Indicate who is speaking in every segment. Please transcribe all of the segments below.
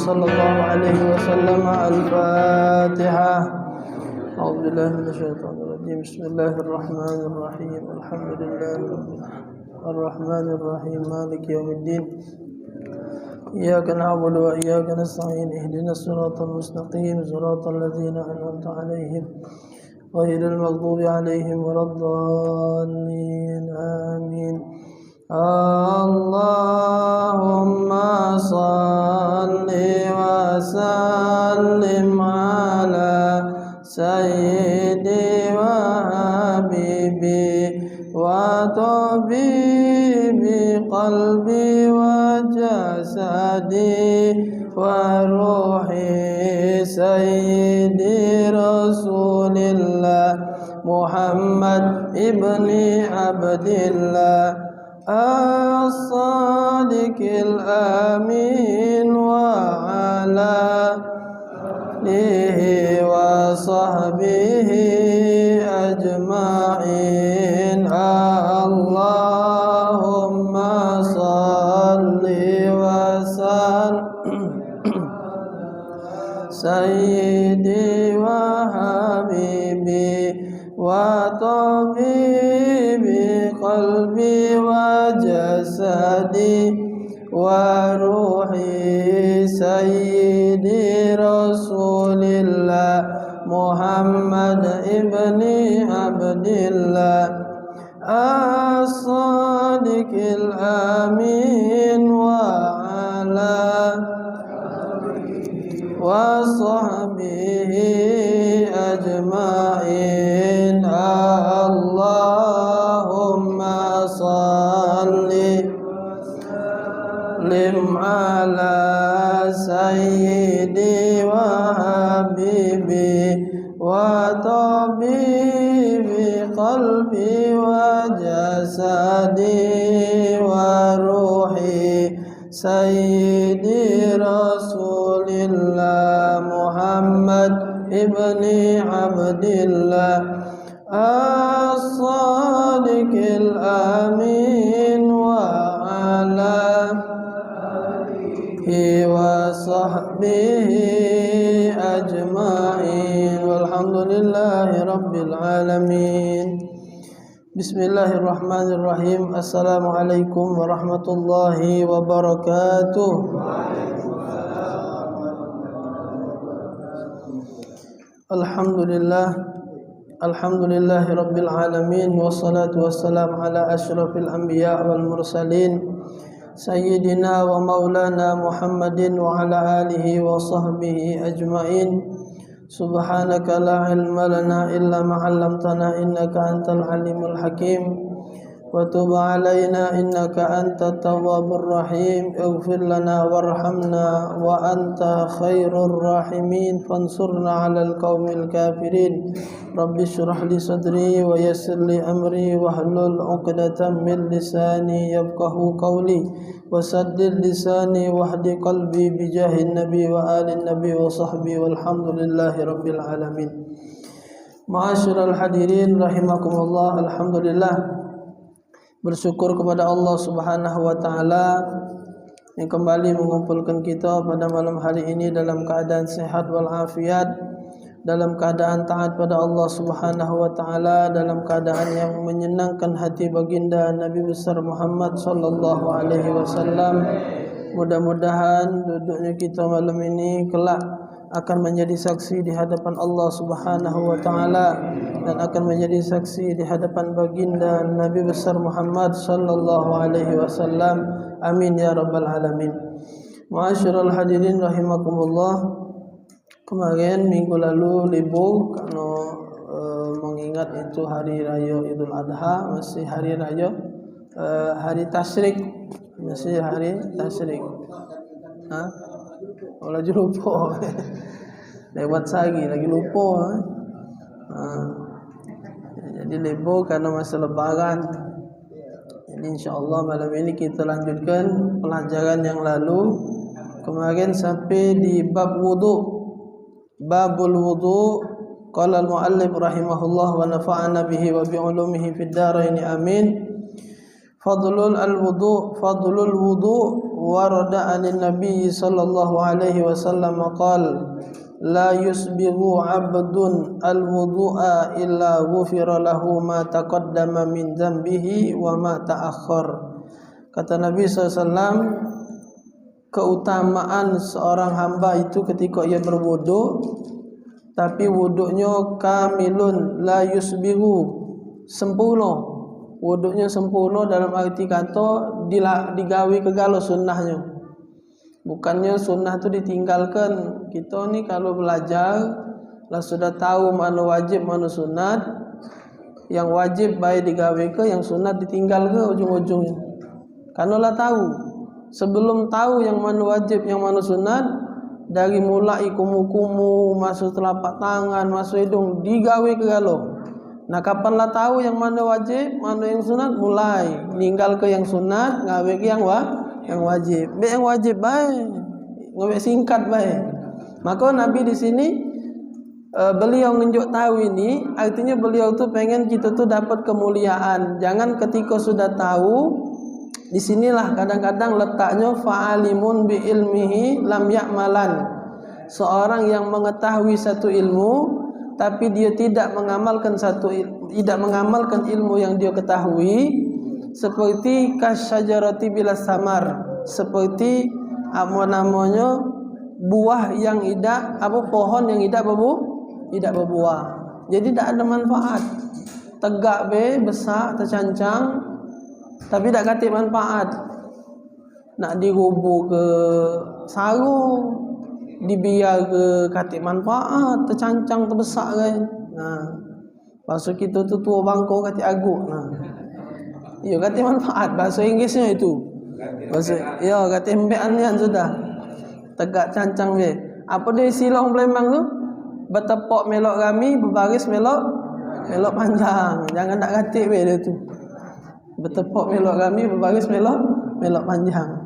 Speaker 1: صلى الله عليه وسلم. الفاتحة. أعوذ بالله من الشيطان الرجيم. بسم الله الرحمن الرحيم. الحمد لله الرحمن الرحيم مالك يوم الدين. إياك نعبد وإياك نستعين. اهدنا الصراط المستقيم صراط الذين أنعمت عليهم غير المغضوب عليهم ولا الضالين. آمين. اللهم صل وسلم على سيدي وحبيبي وطبيب قلبي وجسدي وروحي سيدي رسول الله محمد ابن عبد الله الصادق الأمين وعلى آله وصحبه أجمعين. اللهم صل وسلم سيدي وحبيبي وطبيب قلبي وجسدي وروحي سيدي رسول الله محمد ابن عبد الله الصادق الأمين وعلى وصحبه أجمعين. اللهم صل وسلم على سيدي وحبيبي وطبيب قلبي وجسدي وروحي سيدي رسول الله محمد ابن عبد الله الصادق الأمين وعلى آله وصحبه أجمعين. والحمد لله رب العالمين. بسم الله الرحمن الرحيم. السلام عليكم ورحمة الله وبركاته. الحمد لله رب العالمين. والصلاة والسلام على أشرف الأنبياء والمرسلين سيدنا ومولانا محمد وعلى آله وصحبه أجمعين. سبحانك لا علم لنا إلا ما علمتنا إنك أنت العليم الحكيم. وتب علينا إنك أنت التواب الرحيم. اغفر لنا وارحمنا وأنت خير الراحمين. فانصرنا على القوم الكافرين. رب اشرح لي صدري ويسر لي أمري واحلل عقدة من لساني يفقه قولي وسدد لساني واهد قلبي بجاه النبي وآل النبي وصحبه. والحمد لله رب العالمين. Ma'asyiral hadirin rahimakumullah. Alhamdulillah, bersyukur kepada Allah Subhanahu wa taala yang kembali mengumpulkan kita pada malam hari ini dalam keadaan sehat wal afiat, dalam keadaan taat pada Allah Subhanahu wa taala, dalam keadaan yang menyenangkan hati baginda Nabi besar Muhammad sallallahu alaihi wasallam. Mudah-mudahan duduknya kita malam ini kelak akan menjadi saksi di hadapan Allah Subhanahu wa taala dan akan menjadi saksi di hadapan baginda Nabi besar Muhammad sallallahu alaihi wasallam. Amin ya rabbal alamin. Ma'asyiral hadirin rahimakumullah. Kemarin minggu lalu libur karena mengingat itu hari raya Idul Adha, masih hari raya hari tasyrik, masih hari tasyrik. Lagi lupa. Lewat lagi lupa. Jadi libur karena masa lebaran. Jadi insyaAllah malam ini kita lanjutkan pelajaran yang lalu. Kemarin sampai di bab wudu. Babul wudu. Qala al-muallif rahimahullah wa nafa'ana bihi wa bi'ulumihi fid dharain amin. Fadlul wudu warada anin Nabi sallallahu alaihi wasallam qala la yusbighu 'abdun al-wudu'a illa ghufira lahu ma taqaddama min dhanbihi wa ma ta'akhkhar. Kata Nabi SAW, keutamaan seorang hamba itu ketika ia berwuduk, tapi wuduknya kamilun, la yusbighu, sempurna. Wuduknya sempurna dalam arti kata digawi kegalo sunnahnya. Bukannya sunnah tu ditinggalkan. Kita ni kalau belajar lah sudah tahu mana wajib mana sunat. Yang wajib baik digawe ke, yang sunat ditinggal ke ujung-ujungnya. Karena lah tahu. Sebelum tahu yang mana wajib yang mana sunat, dari mulai kumu-kumu masuk telapak tangan, masuk hidung digawe kegalo. Nah, kapanlah tahu yang mana wajib, mana yang sunat, mulai ninggal ke yang sunat, ngawe ke yang wajib. Yang wajib baik, ngawe singkat baik. Maka Nabi di sini beliau menunjuk tahu ini, artinya beliau tu pengen kita tu dapat kemuliaan. Jangan ketika sudah tahu, di sinilah kadang-kadang letaknya fa'alimun bi ilmihi lam ya'malan. Seorang yang mengetahui satu ilmu tapi dia tidak mengamalkan ilmu yang dia ketahui, seperti kasyajarati bila samar, seperti apa namanya buah yang pohon yang tidak berbuah. Jadi tidak ada manfaat. Tegak besar tercancang tapi tak kata manfaat. Nak dirubuk ke sarung, dibiar ke katik manfaat, tercancang terbesar kan. Nah, bahasa kita tu tua bangko katik aguk. Nah, iya katik manfaat bahasa Inggerisnya itu. Bahasa ya katik embean sudah. Tegak cancang be. Apa dia silong Palembang tu? Bertepok melok kami, berbaris melok panjang. Jangan tak katik be dia tu. Bertepok melok kami, berbaris melok panjang.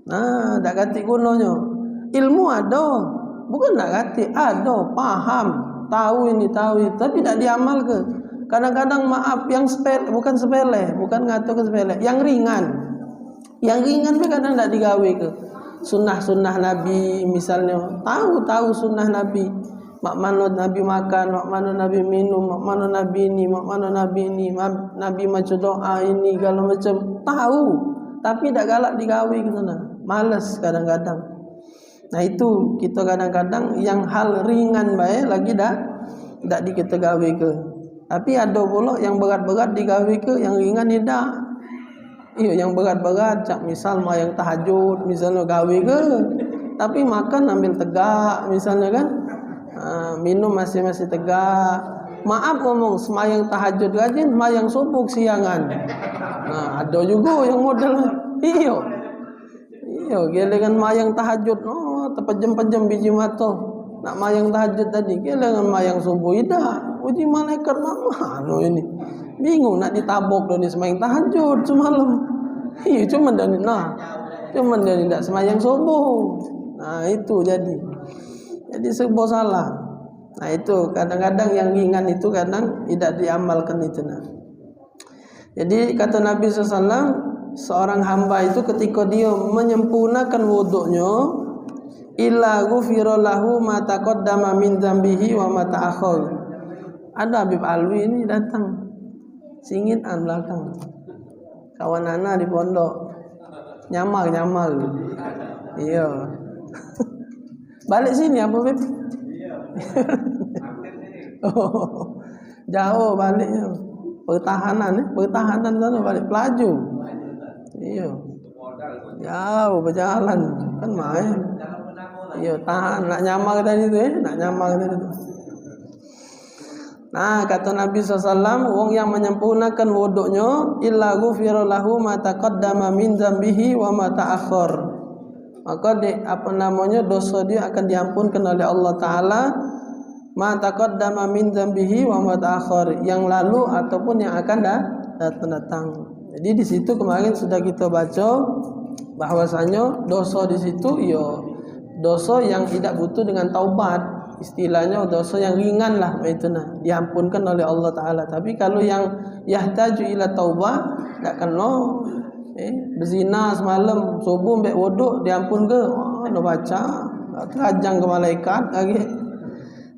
Speaker 1: Nah, tak katik gunanya. Ilmu ada, bukan nak kata ada, paham, tahu ini, tapi tak diamal ke. Kadang-kadang maaf yang sepele, bukan ngatur ke sepele, yang ringan pun kadang tak digawe ke. Sunnah Nabi misalnya, tahu sunnah Nabi, mak mana Nabi makan, mak mana Nabi minum, mak mana Nabi ini, Nabi macam doa ini, kalau macam tahu, tapi tak galak digawe gitu nah, malas kadang-kadang. Nah itu kita kadang-kadang yang hal ringan baik lagi dah dikita gawe ke. Tapi ada pula yang berat-berat digawe ke, yang ringan tidak. Iya, yang berat-berat cak misal mayang tahajud misalnya gawe ke, tapi makan ambil tegak misalnya kan. Minum masih tegak. Maaf ngomong semayang tahajud rajin, semayang subuh siangan. Nah, ada juga yang model iya, gelengan mayang tahajud, terpejam-pejam biji mata. Nak mayang tahajud tadi, gelengan mayang subuh ida. Uji malaikat mana ini? Bingung nak ditabok doni semayang tahajud semalam. Iya, cuma doni tidak semayang subuh. Nah, itu jadi serba salah. Nah, itu kadang-kadang yang ringan itu kadang tidak diamalkan itu nah. Jadi kata Nabi SAW, seorang hamba itu ketika dia menyempurnakan wuduknya, illa ghufira lahu ma taqaddama min dzambihi wa ma ta'akhkhar. Ada Habib Alwi ini datang singitan belakang, kawan anak di pondok, nyamar iya. Balik sini apa Bib? Oh, jauh baliknya, pertahanan sana balik pelaju. Iya, jauh berjalan kan main. Iya, tahan nak nyamar tadi tu Nah, kata Nabi SAW, wong yang menyempurnakan wuduknya, illa ghufira lahu ma taqaddama min dzambihi wa ma ta'akhkhar. Maka dosa dia akan diampunkan oleh Allah Taala, ma taqaddama min dzambihi wa ma ta'akhkhar, yang lalu ataupun yang akan datang. Jadi di situ kemarin sudah kita baca bahwasanya dosa di situ dosa yang tidak butuh dengan taubat, istilahnya dosa yang ringan lah itu nah, diampunkan oleh Allah Taala. Tapi kalau yang yahtaju ila taubah tak kena, berzina semalam subuh ambek wuduk diampun ke? Nak baca terajang ke malaikat lagi.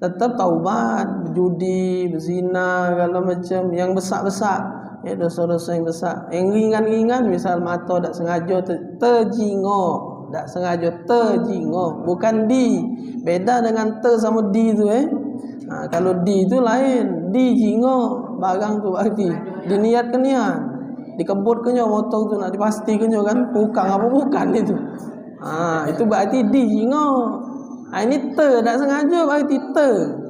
Speaker 1: Tetap taubat, berjudi, berzina, segala macam yang besar-besar, dosa-dosa yang besar. Yang ringan-ringan misal mata tak sengaja terjingo, tak sengaja terjingo, bukan di. Beda dengan sama di tu kalau di tu lain, di jingo barang tu berarti diniat niat. Dikebut kenyo motor tu nak dipasti kenyo kan bukan apa bukan itu. Itu berarti di jingo. Ini tak sengaja berarti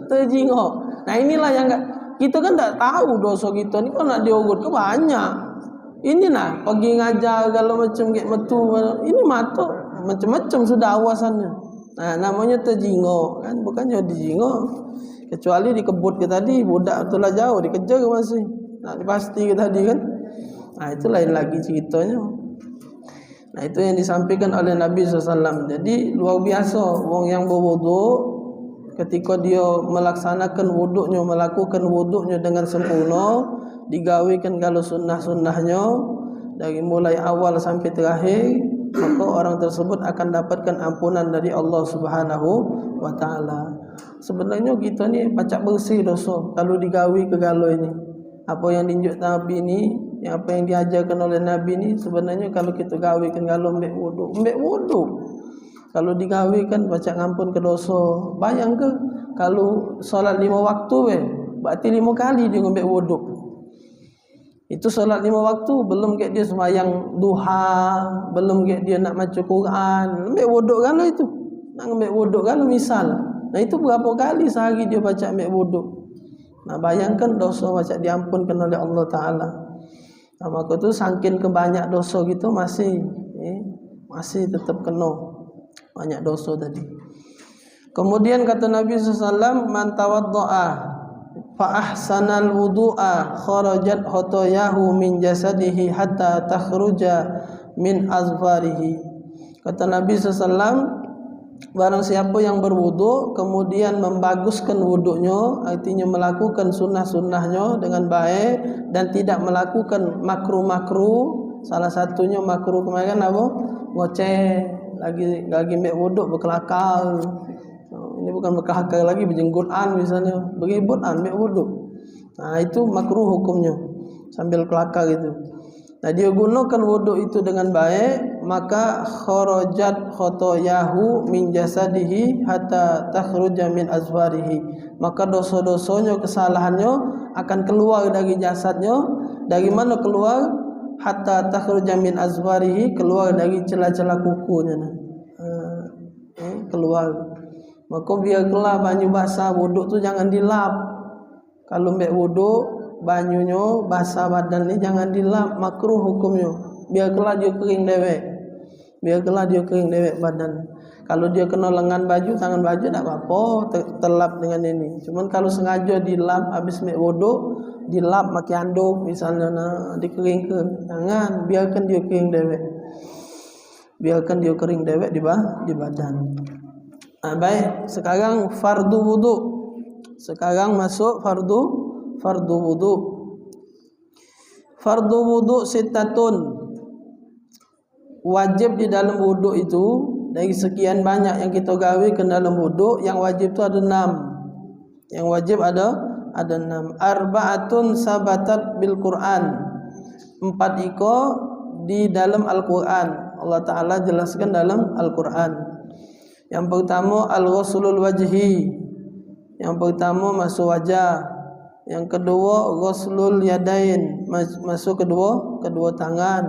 Speaker 1: terjingo. Nah inilah yang kita kan tak tahu dosa kita ni, kalau nak diurut ke banyak. Ini nah pergi ngajar kalau macam kayak metu, ini mata macam-macam sudah awasannya. Nah namanya terjingo kan, bukannya dijingo. Kecuali dikebut ke tadi budak tu lah jauh dikejar ke masih. Nak dipasti ke tadi kan. Nah itu lain lagi ceritanya. Nah itu yang disampaikan oleh Nabi SAW. Jadi luar biasa orang yang berwuduk, ketika dia melaksanakan wuduknya, melakukan wuduknya dengan sempurna, digawikan kalau sunnah-sunnahnya dari mulai awal sampai terakhir, maka orang tersebut akan dapatkan ampunan dari Allah Subhanahu wa taala. Sebenarnya kita ni pacak bersih dosa kalau digawi ke galau ini. Apa yang ditunjuk Nabi ni, yang apa yang diajarkan oleh Nabi ni, sebenarnya kalau kita gawikan galau ambil wuduk. Kalau digawikan baca ngampun ke dosa. Bayang ke kalau solat 5 waktu berarti 5 kali dia ambil wuduk. Itu solat 5 waktu, belum ke dia sembahyang duha, belum ke dia nak baca Quran, ambil wuduk kalau itu. Nak ambil wuduk kalau misal. Nah itu berapa kali sehari dia baca ambil wuduk. Nah bayangkan dosa baca diampunkan oleh Allah Ta'ala. Nah maka tu saking kebanyak dosa gitu masih tetap kena banyak dosa tadi. Kemudian kata Nabi SAW, man tawadda'a fa ahsanal wudu'a kharajat khotoyahu min jasadihi hatta takhruja min azfarihi. Kata Nabi SAW, barang siapa yang berwuduk kemudian membaguskan wuduknya, artinya melakukan sunnah-sunnahnya dengan baik dan tidak melakukan makruh-makruh. Salah satunya makruh kemarin apa? Ngoceh, lagi ambil wuduk berkelakar. Ini bukan berkelakar lagi, berjenggotan misalnya, beributan ambil wuduk. Nah itu makruh hukumnya, sambil kelakar itu. Nah dia gunakan wuduk itu dengan baik, maka kharajat khotoyahu min jasadihi hatta takhruja min azfarihi. Maka dosa-dosanya, kesalahannya akan keluar dari jasadnya. Dari mana keluar? Hatta takhruja min azfarihi, keluar dari celah-celah kukunya. Keluar. Maka biarlah banyu basah wuduk tu jangan dilap. Kalau ambil wuduk banyunya basah badan ni jangan dilap, makruh hukumnya. Biarlah dia kering dewek. Biarlah dia kering dewek badan. Kalau dia kena lengan baju, tangan baju tak apa-apa, terlap dengan ini. Cuman kalau sengaja dilap habis ambil wuduk, dilap pakai handuk misalnya dikeringkan. Jangan, biarkan dia kering dewek. Biarkan dia kering dewek di badan. Baik, sekarang fardu wuduk. Sekarang masuk fardu wudu. Fardu wudu sitatun. Wajib di dalam wudu itu dari sekian banyak yang kita gawe ke dalam wudu, yang wajib itu ada 6. Yang wajib ada 6. Arba'atun sabatat bil Quran. 4 iko di dalam Al-Quran. Allah Ta'ala jelaskan dalam Al-Quran. Yang pertama al-ghuslul wajhi. Yang pertama masuk wajah. Yang kedua ghuslul yadain, masuk kedua tangan.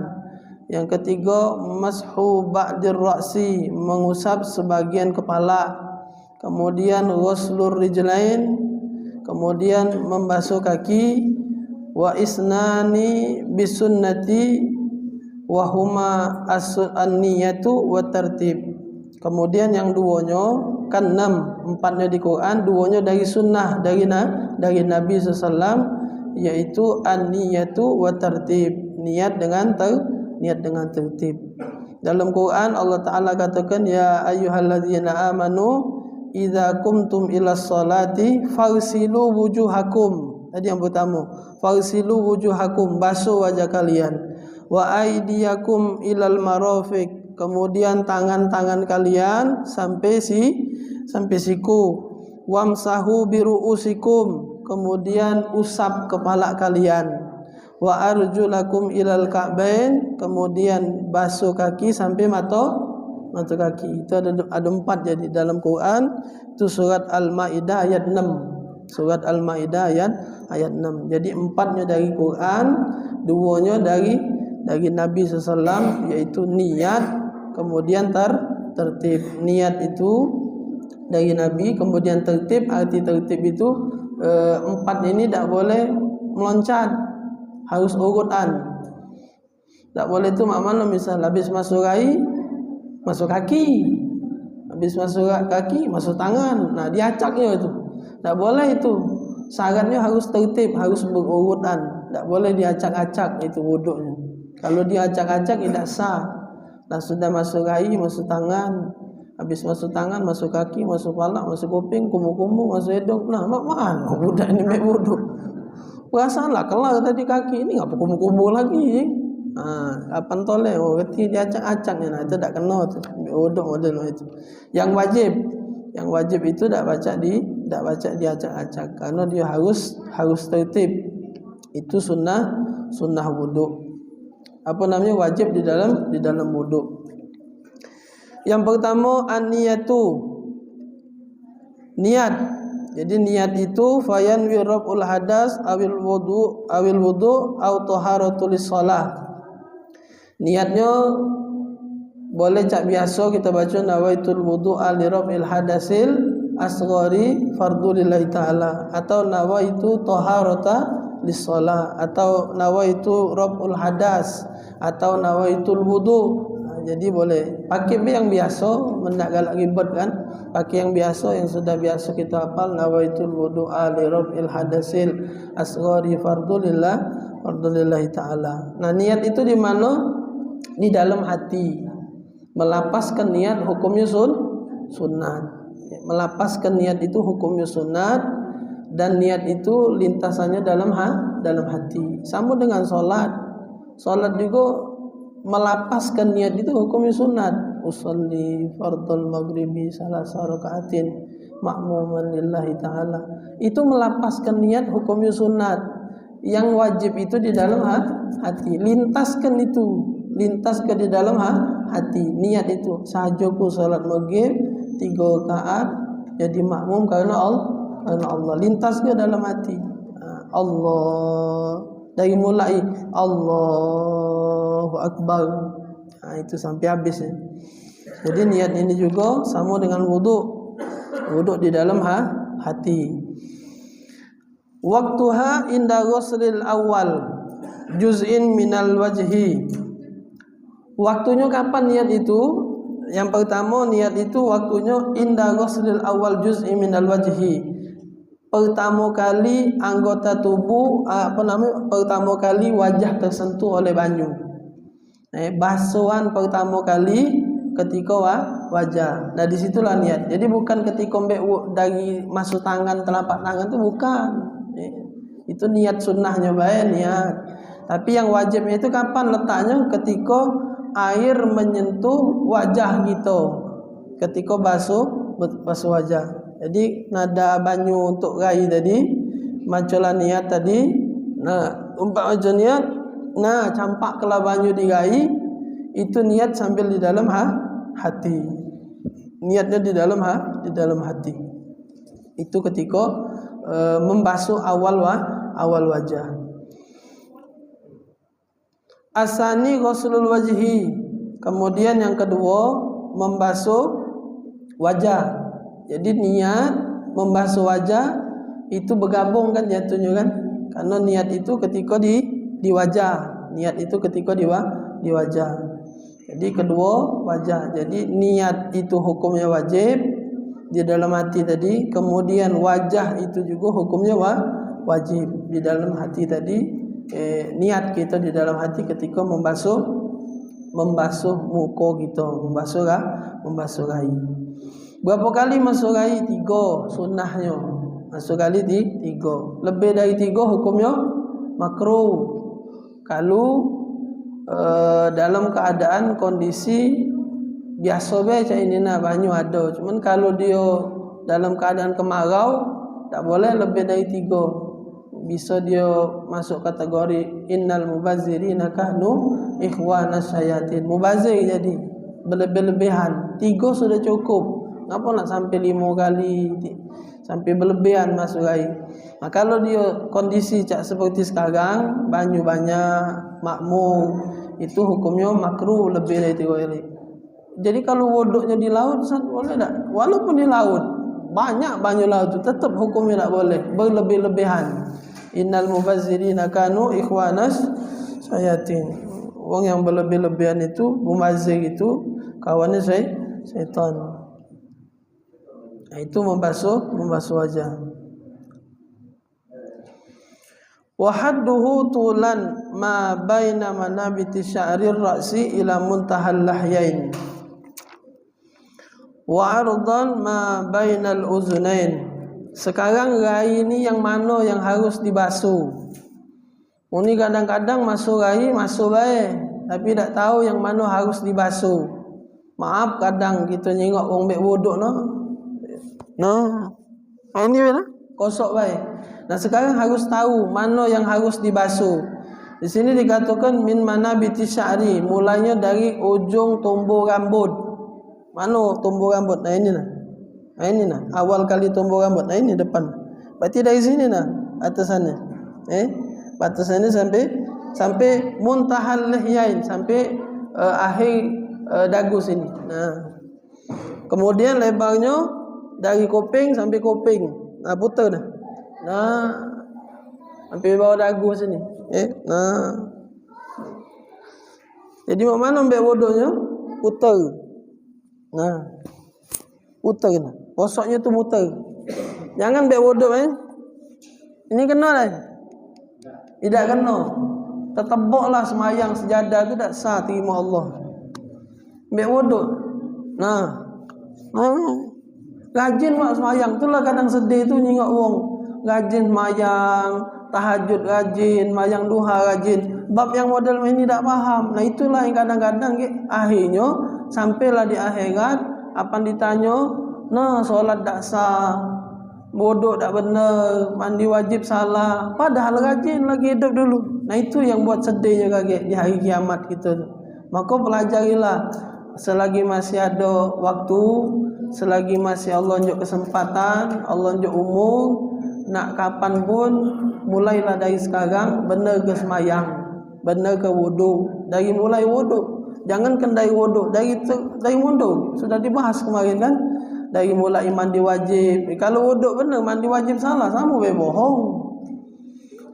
Speaker 1: Yang ketiga mashu ba'dir ra'si, mengusap sebagian kepala. Kemudian ghuslur rijlain, kemudian membasuh kaki. Wa isnani bisunnati wa huma as-niyatu wa tartib. Kemudian yang duanya kan 6, 4-nya di Quran, 2-nya dari sunnah dari Nabi SAW, yaitu an-niyatu wa tartib, niat dengan tertib. Dalam Quran Allah Ta'ala katakan, ya ayyuhalladzina amanu idza kumtum ilas salati farsilu wujuhakum. Tadi yang pertama, farsilu wujuhakum, basuh wajah kalian. wa aydiyakum ilal marafiq, kemudian tangan-tangan kalian sampai siku, wamsahu biruusikum, kemudian usap kepala kalian, wa arjulakum ilal ka'bain, kemudian basuh kaki sampai mata kaki. Itu ada 4 jadi dalam Quran. Itu surat Al-Maidah ayat 6. Surat Al-Maidah ayat 6. Jadi 4-nya dari Quran, 2-nya dari Nabi SAW, yaitu niat, kemudian tertib. Niat itu dari Nabi, kemudian tertib. Arti tertib itu 4 ini tak boleh meloncat, harus urutan. Tak boleh itu makna misal habis masuk rai, masuk kaki, habis masuk kaki, masuk tangan. Nah, diacaknya itu. Tak boleh itu. Syaratnya harus tertib, harus berurutan. Tak boleh diacak-acak itu wuduknya. Kalau diacak-acak tidak sah. Nah, sudah masuk rai, masuk tangan, habis masuk tangan, masuk kaki, masuk kepala, masuk kuping, kumu-kumu, masuk hidung. Nah, mana budak ini mek wuduk. Perasaanlah kelar tadi kaki ini ngapa kumu-kumu lagi. Kapan toleh berarti diacak-acaknya. Nah, itu tak kena tu wuduk model itu. Yang wajib itu tak baca diacak-acak, karena dia harus tertib. Itu sunnah wuduk. Apa namanya, wajib di dalam wuduk. Yang pertama an-niyatu, niat. Jadi niat itu fayan wirabul hadas awil wudu au taharatul shalah. Niatnya boleh cak biasa kita baca nawaitul wudu'a li rabil hadasil asghari fardhu lillahi ta'ala, atau nawaitu taharata lis-shalah, atau nawaitu rabul hadas, atau nawaitul wudu. Jadi boleh pakai yang biasa, mendak galak ribet kan. Pakai yang biasa, yang sudah biasa kita hafal, nawaitul wudu'a li rabil hadasil asghari fardhu lillahi ta'ala. Nah, niat itu di mana? Di dalam hati. Melapaskan niat hukumnya sunat. Melapaskan niat itu hukumnya sunat, dan niat itu lintasannya dalam hati. Sama dengan solat. Solat juga melapaskan niat itu hukumnya sunat. Usolli fardhul maghribi salasa rakaatin ma'muman lillahi ta'ala. Itu melapaskan niat hukumnya sunat. Yang wajib itu di dalam hati. Lintaskan itu, lintas ke di dalam hati. Niat itu sahajaku salat maghrib 3 rakaat jadi makmum karena Allah. Lintas ke dalam hati. Allah, dari mulai Allahu Akbar, itu sampai habis ya. Jadi niat ini juga sama dengan wuduk di dalam hati. Waktuha inda ghuslil awal juz'in minal wajhi. Waktunya kapan niat itu? Yang pertama, niat itu waktunya inda ghuslil awal juz'in minal wajhi. Pertama kali anggota tubuh, pertama kali wajah tersentuh oleh banyu. Basuhan pertama kali ketika wajah. Nah, disitulah niat. Jadi bukan ketika dari masuk tangan, telapak tangan itu bukan. Itu niat sunnahnya baik niat. Tapi yang wajibnya itu kapan letaknya? Ketika air menyentuh wajah gitu. Ketika basuh wajah. Jadi nada banyu untuk rai tadi, maculah niat tadi. Nah, umpama niat, nah campak kelah banyu di rai, itu niat sambil di dalam hati. Niatnya di dalam hati. Itu ketika membasuh awal wajah. Asani ghuslul wajhi. Kemudian yang kedua membasuh wajah. Jadi niat membasuh wajah itu bergabung kan jatuhnya kan? Karena niat itu ketika di wajah. Niat itu ketika di wajah. Jadi kedua wajah. Jadi niat itu hukumnya wajib di dalam hati tadi, kemudian wajah itu juga hukumnya wajib di dalam hati tadi. Niat kita di dalam hati ketika membasuh muka kita, membasuh rai. Berapa kali masuk rai? 3 sunnahnya. Masuk kali 3. Lebih dari 3 hukumnya makruh. Kalau dalam keadaan kondisi biasa be cak ini nah banyu ada. Cuman kalau dia dalam keadaan kemarau tak boleh lebih dari 3. Bisa dia masuk kategori innal mubazzirina kanu ikhwanas syayatin. Mubazir jadi berlebih-lebihan. 3 sudah cukup. Ngapa nak sampai 5 kali sampai berlebihan masuk air. Nah, kalau dia kondisi cak seperti sekarang banyu banyak makmur itu hukumnya makruh lebih dari 3 kali. Jadi kalau wuduknya di laut boleh tak? Walaupun di laut banyak banyu laut itu tetap hukumnya tak boleh berlebih-lebihan. Innal mubazzirina kanu ikhwanas syayatin. Orang yang berlebih-lebihan itu mubazir itu kawannya syaitan. Nah, itu membasuh wajah. Wa hadduhu tulan ma baina manabiti sya'rir ra'si ila muntahal lahyain. Wa ardan ma bainal uzunain. Sekarang rai ini yang mana yang harus dibasuh? Ini kadang-kadang masuk rai masuk baik, tapi tak tahu yang mana harus dibasuh. Maaf kadang kita nyengok wong mek wuduk ini mana? Kosok baik. Nah, sekarang harus tahu mana yang harus dibasuh. Di sini dikatakan min manabiti sya'ri, mulanya dari ujung tumbuh rambut. Mana tumbuh rambut? Nah ini nah. Nah ini nah, awal kali tumbuh rambut. Nah ini depan. Berarti dari sini nah, atasannya. Batasannya sampai muntahal lihyain, sampai akhir dagu sini. Nah. Kemudian lebarnya dari kuping sampai kuping. Nah, putar dah. Nah, sampai bawah dagu sini. Nah. Jadi mana ambil wuduknya? Putar. Nah. Putar nah. Posoknya tu muter. Jangan ambil wuduk Ini kena dah. Tidak kena. Teteboklah semayang sejadah tu tak sah terima Allah. Ambil wuduk. Nah. Rajin mak semayang. Itulah kadang sedih tu nyingok wong. Rajin semayang, tahajud rajin, mayang duha rajin. Bab yang model ini tak faham. Nah itulah yang kadang-kadang akhirnya sampailah di akhirat apa ditanya, nah solat tak sah, bodoh tak benar, mandi wajib salah, padahal rajin lagi hidup dulu. Nah itu yang buat sedihnya kaget di hari kiamat kita tu. Maka pelajarilah selagi masih ada waktu, selagi masih Allah unjuk kesempatan, Allah unjuk umur, nak kapan pun mulailah dari sekarang benar ke semayang, benar ke wudu, dari mulai wudu. Jangankan dari wudu, dari wudu sudah dibahas kemarin kan, dari mulai mandi wajib. Kalau wudu benar, mandi wajib salah, sama bohong.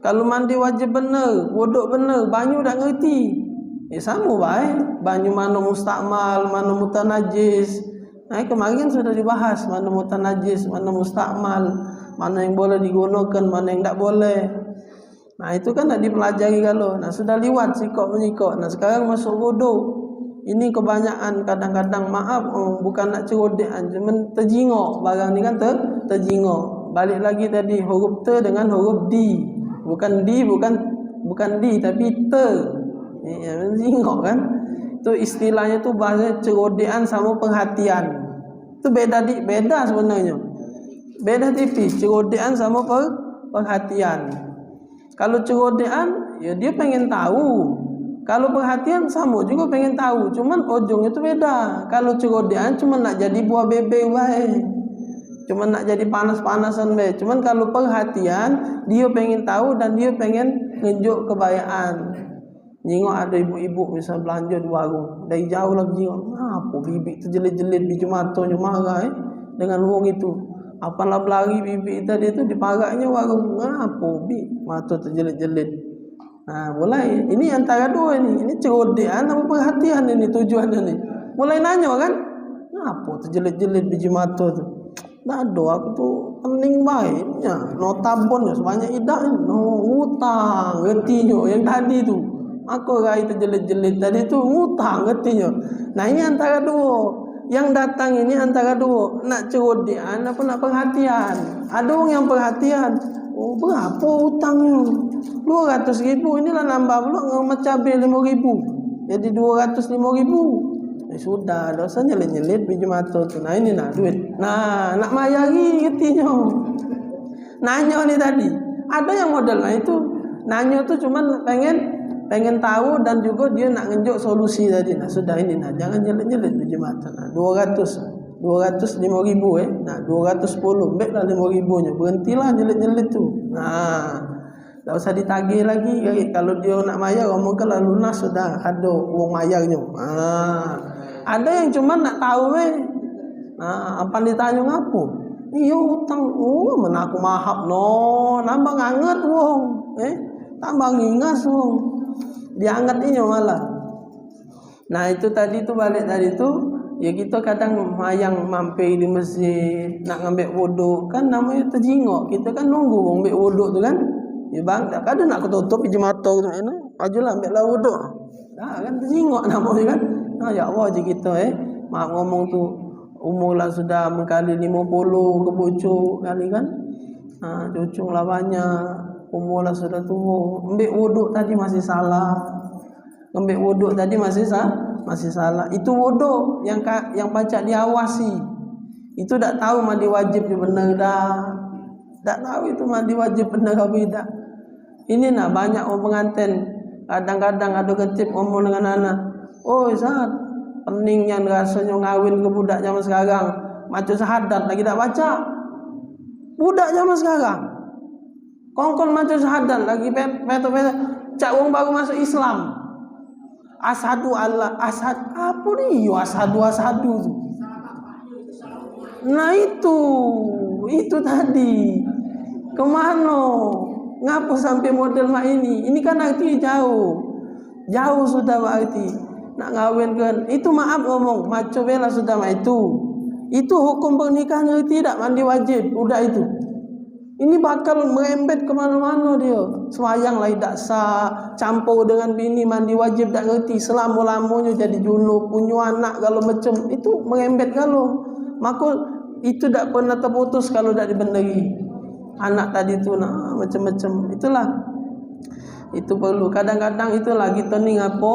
Speaker 1: Kalau mandi wajib benar, wudu benar, banyu tak ngerti, sama baik. Banyu mana mustakmal, mana mutanajis. Nah, kemarin sudah dibahas mana mutanajis, mana mustakmal, mana yang boleh digunakan, mana yang tak boleh. Nah itu kan tak dipelajari kalau. Nah sudah liwat sikok menyikok. Nah sekarang masuk wudu. Ini kebanyakan kadang-kadang maaf bukan nak cerodekan, cuma terjingok barang ni kan terjingok. Balik lagi tadi huruf T dengan huruf D. Bukan D, bukan D tapi T. Ya terjingok kan. Itu istilahnya tu bahasa cerodekan sama perhatian. Itu beda sebenarnya. Beda tipis cerodekan sama perhatian. Kalau cerodekan, ya dia pengen tahu. Kalau perhatian sama juga pengen tahu. Cuman ujungnya itu beda. Kalau cerodekan cuma nak jadi buah bebe baik. Cuma nak jadi panas-panasan baik. Cuman kalau perhatian, dia pengen tahu dan dia pengen nunjuk kebaikan. Nyingok ada ibu-ibu misal belanja di warung. Dari jauh lagi nyingok. Apa bibik terjelit-jelit biji matonya marah dengan wong itu. Apalah belari bibi tadi itu diparaknya warung ngapo bi mata terjelit-jelit. Nah, mulai ini antara dua ini cerodekan apa perhatian ini tujuannya nih. Mulai nanya kan, ngapo terjelit-jelit biji mata tu. Nado aku tuh pening baiknya, no tabonnya sebanyak idak, no ngutang getinya yang tadi tu. Aku rai terjelit-jelit tadi tu ngutang getinya. Nah, ini antara dua. Yang datang ini antara dua, nak cerodekan apa nak perhatian. Ada orang yang perhatian, oh berapa hutangnya? 200.000, inilah nambah pula ngamat cabai 5.000. jadi 205.000. Sudah, dah usah nyelit-nyelit biji mata tu. Nah ini nak duit. Nah, nak mayari ketinya. Nanya ni tadi. Ada yang model itu. Nanya tu cuman pengen tahu dan juga dia nak ngenjuk solusi tadi. Nah, sudah ini nah, jangan nyelit-nyelit biji mata. Nah, 205.000 Nah, 210. Ambillah 5.000-nya. Berhentilah nyelit-nyelit tu. Nah, tak usah ditagih lagi. Kalau dia nak mayar, omongkanlah lunas sudah ada uang mayarnya. Ada yang cuma nak tahu apa ditanya ngapo? Iya hutang. Mana aku mahap no. Nambah nganget wong. Tambah ngingas wong. Diangat ini malah. Nah, itu tadi tu balik tadi tu, ya kita kadang mayang mampir di masjid nak ngambil wuduk kan namanya terjingok. Kita kan nunggu wong ambil wuduk tu kan. Ya bang, kadang nak ketutup biji mata tu ajulah ambillah wuduk. Dah kan terjingok namanya kan. Ya Allah je kita maaf ngomong tu umur lah sudah mengkali 50 ke pucuk kali kan. Cucung lah banyak, umur lah sudah tua. Ambil wuduk tadi masih salah. Ambil wuduk tadi masih salah. Itu wuduk yang pacak diawasi. Itu tak tahu mandi wajib dia benar dah. Tak tahu itu mandi wajib benar apa tidak. Ini nak banyak orang pengantin. Kadang-kadang ada ketip ngomong dengan anak. Oh Ustaz, peningnya rasanya ngawin ke budak zaman sekarang. Macam syahadat lagi tak baca. Budak zaman sekarang kongkon macam syahadat lagi peto-peto. Cak wong baru masuk Islam. Ashadu Allah, ashad apa ni? Ashadu tu. Nah itu tadi. Kemana? Ngapa sampai model mak ini? Ini kan arti jauh sudah berarti. Nak ngawin kan? Itu maaf ngomong, maco bela sudah mak itu. Itu hukum pernikahan ngerti tak? Mandi wajib, udah itu. Ini bakal merembet kemana-mana dia. Semayang lah tak sah, campur dengan bini mandi wajib tak ngerti. Selama-lamanya jadi junub, punya anak kalau macam itu merembet kalau. Maka itu tak pernah terputus kalau tak dibenari. Anak tadi tu nak macam-macam. Itulah. Itu perlu. Kadang-kadang itulah kita ni ngapo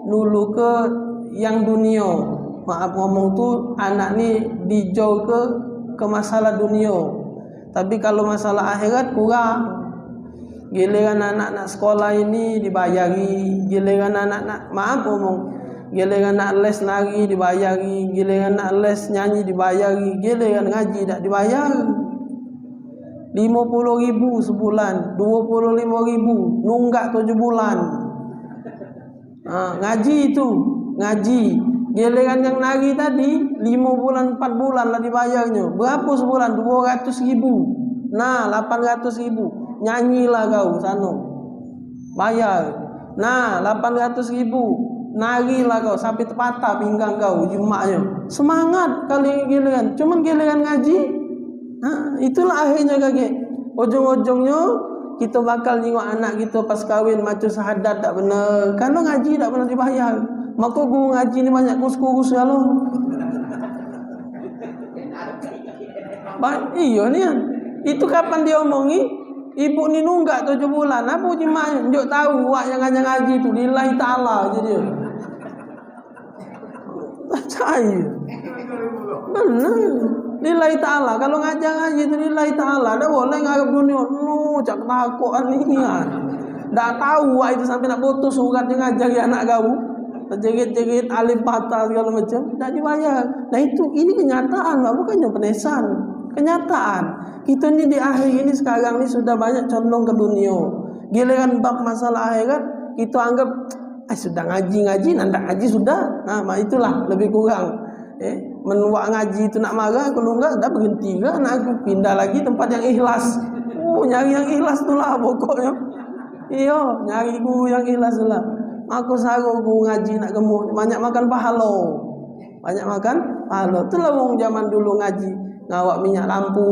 Speaker 1: nulu ke yang dunia. Maaf ngomong tu anak ni dijauh ke masalah dunia. Tapi kalau masalah akhirat kurang. Giliran anak nak sekolah ini dibayari, giliran anak nak maaf ngomong, giliran nak les nari dibayari, giliran nak les nyanyi dibayari, giliran ngaji tak dibayar. 50.000 sebulan, 25.000 nunggak 7 bulan. Ngaji itu, ngaji. Giliran yang nari tadi 5 bulan 4 bulan lah dibayarnya. Berapa sebulan? 200.000. Nah, 800.000. Nyanyilah kau sana. Bayar. Nah, 800.000. Narilah kau sampai terpatah pinggang kau jumaknya. Semangat kali giliran. Cuman giliran ngaji. Itulah akhirnya kakek. Ujung-ujungnya kita bakal tengok anak kita pas kahwin macam syahadat tak benar. Kalau ngaji tak pernah dibayar. Maka guru ngaji ni banyak kurus-kurus kalau. Iya ni kan. Itu kapan dia omongi? Ibu ni nunggak 7 bulan. Apa jimat njuk tahu buat yang ngaji tu lillahi taala je dia. Percaya. Benar. Lillahi taala. Kalau ngajar ngaji tu lillahi taala, dah boleh ngarep dunia. No, cak takut ni kan. Dak tahu buat itu sampai nak putus surat dia ngajari anak kau. Terjerit-jerit alif patah segala macam, tak dibayar. Nah ini kenyataan lah, bukannya penesan. Kenyataan. Kita ni di akhir ini sekarang ni sudah banyak condong ke dunia. Giliran bab masalah akhirat, kita anggap sudah ngaji-ngaji, nandak ngaji sudah. Nah, itulah lebih kurang. Menuak ngaji itu nak marah, kalau enggak dah berhenti kan, nak pindah lagi tempat yang ikhlas. Nyari yang ikhlas tu lah pokoknya. Iya, nyari guru yang ikhlas tu lah. Aku saru guru ngaji nak gemuk, banyak makan pahala. Banyak makan pahala. Itulah wong zaman dulu ngaji, ngawak minyak lampu,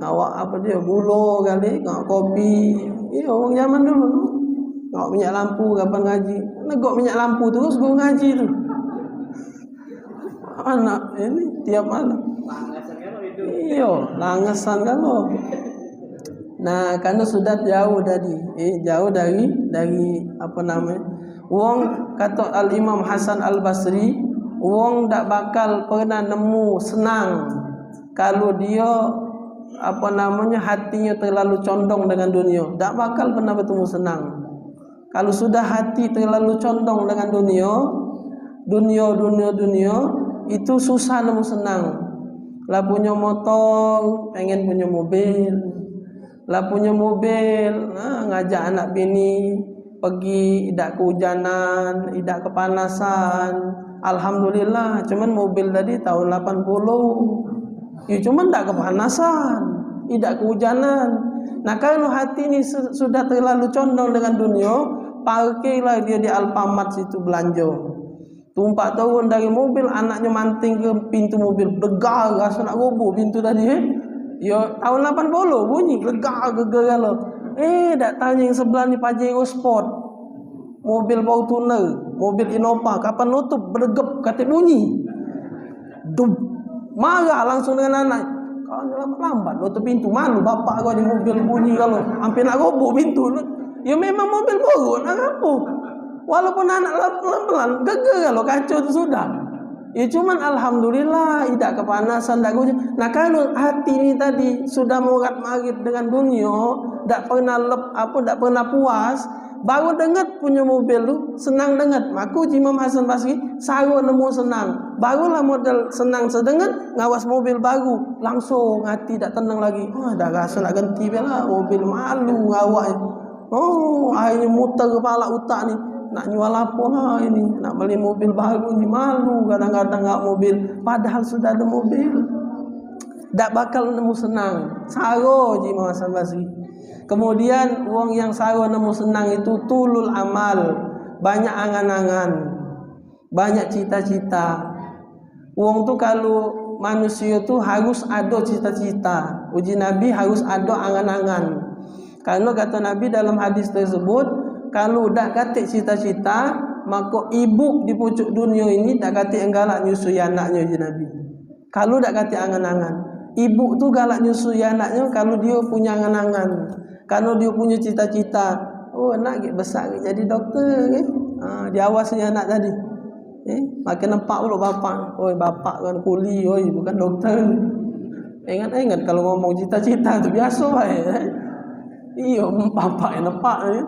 Speaker 1: ngawak apa dia, gula kali, ngawak kopi. Iya, wong zaman dulu. Ngawak minyak lampu kapan ngaji. Negok minyak lampu terus guru ngaji tu. Anak ini tiap malam. Iya, langesan kan lo. Nah, karena sudah jauh dari apa namanya Wong kata Al-Imam Hasan Al-Basri, wong tak bakal pernah nemu senang kalau dia hatinya terlalu condong dengan dunia. Tak bakal pernah bertemu senang. Kalau sudah hati terlalu condong dengan dunia, itu susah nemu senang. Lah punya motor, pengen punya mobil. Lah punya mobil, ngajak anak bini pergi, tidak kehujanan, tidak kepanasan. Alhamdulillah, cuman mobil tadi tahun 80. Ya cuman tidak kepanasan, tidak kehujanan. Nah kalau hati ini sudah terlalu condong dengan dunia, parkirlah dia di Alfamart situ belanja. Tumpak turun dari mobil, anaknya manting ke pintu mobil, gegar rasa nak roboh pintu tadi. Ya tahun 80 bunyi gegar lo. Tak tanya yang sebelah ni Pajero Sport, mobil Fortuner, mobil Innova, kapan nutup berdegap kata bunyi. Dum, marah langsung dengan anak. Kau lambat nutup pintu, malu bapak kau di mobil bunyi kalau hampir nak roboh pintu. Ya memang mobil buruk, nak apa? Walaupun anak pelan-pelan, gegar kalau kacau itu sudah. Ya cuman alhamdulillah tidak kepanasan, tidak hujan. Nah kalau hati ini tadi sudah murat-marit dengan dunia, tidak pernah puas, baru dengar punya mobil tu senang dengar. Aku Imam Hasan Basri saru nemu senang. Barulah model senang sedengar ngawas mobil baru, langsung hati tak tenang lagi. Dah rasa nak ganti bela mobil, malu ngawak. Akhirnya muter kepala otak ni. Nak jual apa lah ini, nak beli mobil baru ni, malu kadang-kadang tak mobil, padahal sudah ada mobil. Tak bakal nemu senang. Saro je Imam Hasan Basri. Kemudian wong yang saro nemu senang itu tulul amal, banyak angan-angan, banyak cita-cita. Wong tu kalau manusia tu harus ada cita-cita. Uji Nabi harus ada angan-angan. Karena kata Nabi dalam hadis tersebut, kalau dah kata cita-cita, maka ibu di pucuk dunia ini tak kata galak nyusui anaknya je Nabi. Kalau tak kata angan-angan, ibu tu galak nyusui anaknya kalau dia punya angan-angan, kalau dia punya cita-cita. Nak besar jadi doktor ke? Diawasi anak tadi. Makin nampak pula bapak. Bapak kan kuli, bukan doktor. Ingat kalau ngomong cita-cita tu biasa baik. Iya, bapak yang nampak ni.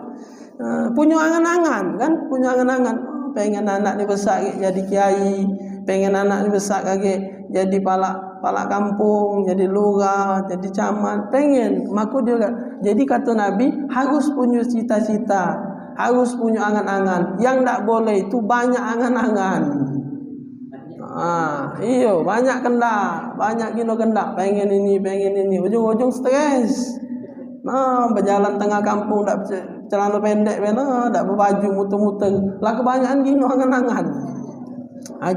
Speaker 1: Punya angan-angan kan, punya angan-angan. Pengen anak ni besar jadi kiai, pengen anak ni besar lagi jadi pala kampung, jadi lurah, jadi camat, pengen. Maka dia jadi kata Nabi harus punya cita-cita, harus punya angan-angan. Yang tak boleh itu banyak angan-angan. Iyo banyak kendak, banyak gino kendak, pengen ini, ujung-ujung stres. Berjalan tengah kampung tak celana pendek tak berbaju muter-muter. Lah kebanyakan gino angan-angan.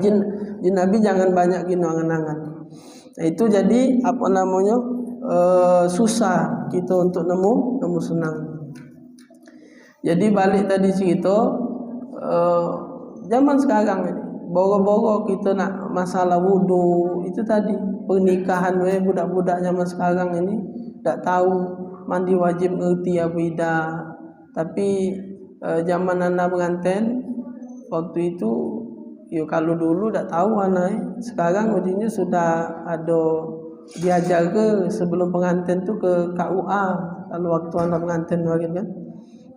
Speaker 1: Jin Nabi jangan banyak gino angan-angan. Itu jadi susah kita untuk nemu senang. Jadi balik tadi cerita zaman sekarang ini boro-boro kita nak masalah wudu, itu tadi pernikahan budak-budak zaman sekarang ini tak tahu mandi wajib ngerti apa tidak. Tapi zaman anak pengantin waktu itu, kalau dulu tak tahu anak. Sekarang ujinya sudah ada diajar ke sebelum pengantin tu ke KUA. Kalau waktu anak pengantin kan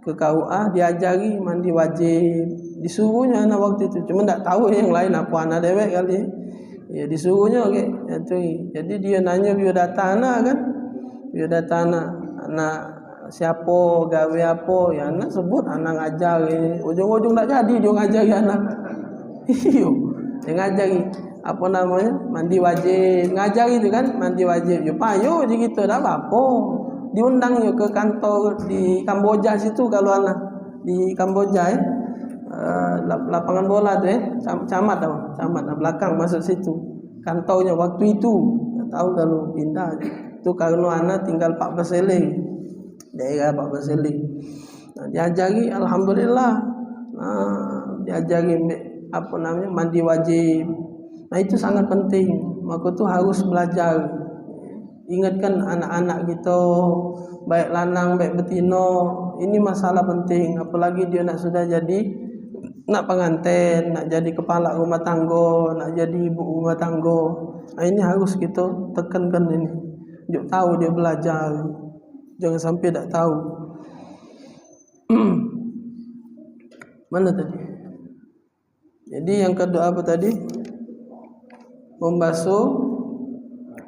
Speaker 1: ke KUA diajari mandi wajib. Disuruhnya anak waktu itu. Cuma tak tahu yang lain apa anak dewek kali. Disuruhnya jadi dia nanya biodata anak kan. Biodata anak siapa, gawe apa, ya anak sebut anak ngajar. Ujung-ujung tak jadi dia ngajari anak. Dia ngajari mandi wajib. Ngajari tu kan mandi wajib. Payo je gitu, tak apa-apa. Diundang ke kantor di Kamboja situ kalau anak di Kamboja lapangan bola tu camat belakang masuk situ. Kantornya waktu itu tak tahu kalau pindah. Itu karena anak tinggal 14 seling, daerah 14 seling. Diajari alhamdulillah. Diajari mandi wajib. Itu sangat penting. Maka tu harus belajar. Ingatkan anak-anak kita, baik lanang baik betina, ini masalah penting. Apalagi dia nak sudah jadi nak pengantin, nak jadi kepala rumah tangga, nak jadi ibu rumah tangga. Ini harus kita tekankan ini. Juk tahu dia belajar. Jangan sampai tak tahu. Mana tadi? Jadi yang kedua apa tadi?